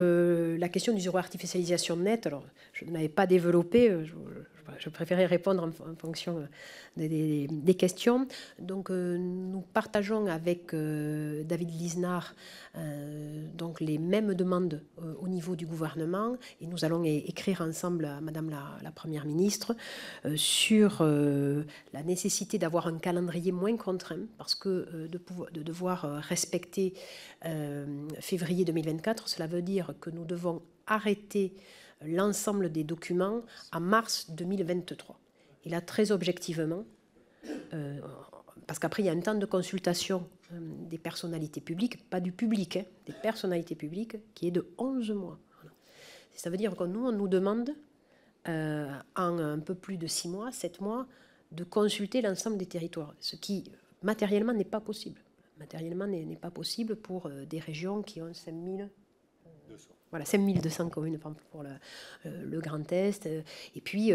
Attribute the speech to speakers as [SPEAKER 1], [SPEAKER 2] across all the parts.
[SPEAKER 1] La question du zéro artificialisation nette, alors je ne l'avais pas développée, je préférais répondre en fonction des questions. Donc nous partageons avec David Lisnard donc les mêmes demandes au niveau du gouvernement, et nous allons écrire ensemble à Madame la Première ministre sur la nécessité d'avoir un calendrier moins contraint, parce que de devoir respecter février 2024, cela veut dire que nous devons arrêter l'ensemble des documents en mars 2023. Et là, très objectivement, parce qu'après, il y a un temps de consultation des personnalités publiques, pas du public, hein, des personnalités publiques, qui est de 11 mois. Voilà. Ça veut dire que nous, on nous demande, en un peu plus de 6 mois, 7 mois, de consulter l'ensemble des territoires, ce qui, matériellement, n'est pas possible. Matériellement, n'est pas possible pour des régions qui ont 5200. Voilà, 5200 communes pour le Grand Est. Et puis,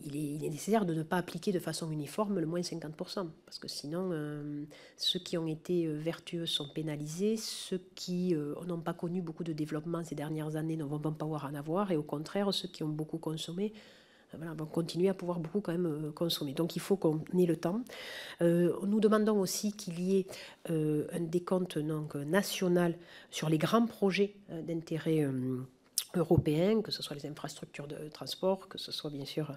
[SPEAKER 1] il est nécessaire de ne pas appliquer de façon uniforme le moins 50%, parce que sinon, ceux qui ont été vertueux sont pénalisés, ceux qui n'ont pas connu beaucoup de développement ces dernières années ne vont pas pouvoir en avoir, et au contraire, ceux qui ont beaucoup consommé vont continuer à pouvoir beaucoup quand même consommer. Donc il faut qu'on ait le temps. Nous demandons aussi qu'il y ait un décompte donc, national sur les grands projets d'intérêt européen, que ce soit les infrastructures de transport, que ce soit bien sûr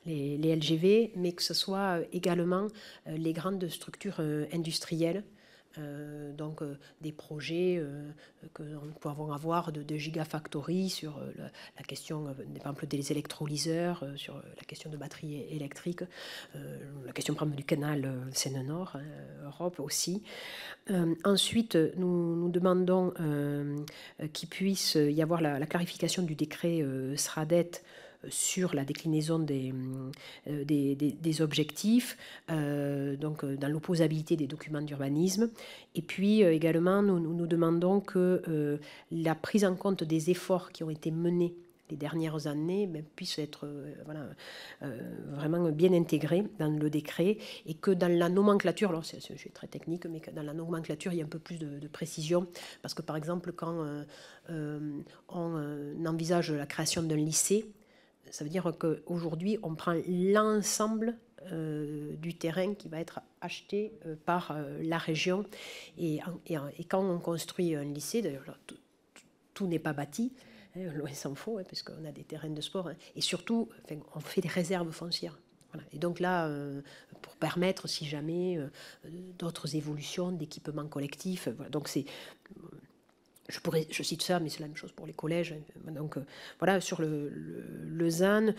[SPEAKER 1] les LGV, mais que ce soit également les grandes structures industrielles. Donc des projets que nous pouvons avoir de gigafactory sur la question par exemple des électrolyseurs, sur la question de batteries électriques, la question par exemple du canal Seine-Nord, Europe aussi. Ensuite, nous demandons qu'il puisse y avoir la clarification du décret SRADET sur la déclinaison des objectifs, donc dans l'opposabilité des documents d'urbanisme. Et puis également, nous demandons que la prise en compte des efforts qui ont été menés les dernières années puisse être vraiment bien intégrée dans le décret, et que dans la nomenclature, alors c'est un sujet très technique, mais que dans la nomenclature, il y a un peu plus de précision, parce que par exemple, quand on envisage la création d'un lycée, ça veut dire qu'aujourd'hui, on prend l'ensemble du terrain qui va être acheté par la région. Et quand on construit un lycée, d'ailleurs, tout n'est pas bâti, hein, loin s'en faut, hein, puisqu'on a des terrains de sport. Hein, et surtout, on fait des réserves foncières. Voilà. Et donc là, pour permettre, si jamais, d'autres évolutions d'équipements collectifs. Voilà. Donc c'est... Je cite ça, mais c'est la même chose pour les collèges. Donc voilà, sur le ZAN,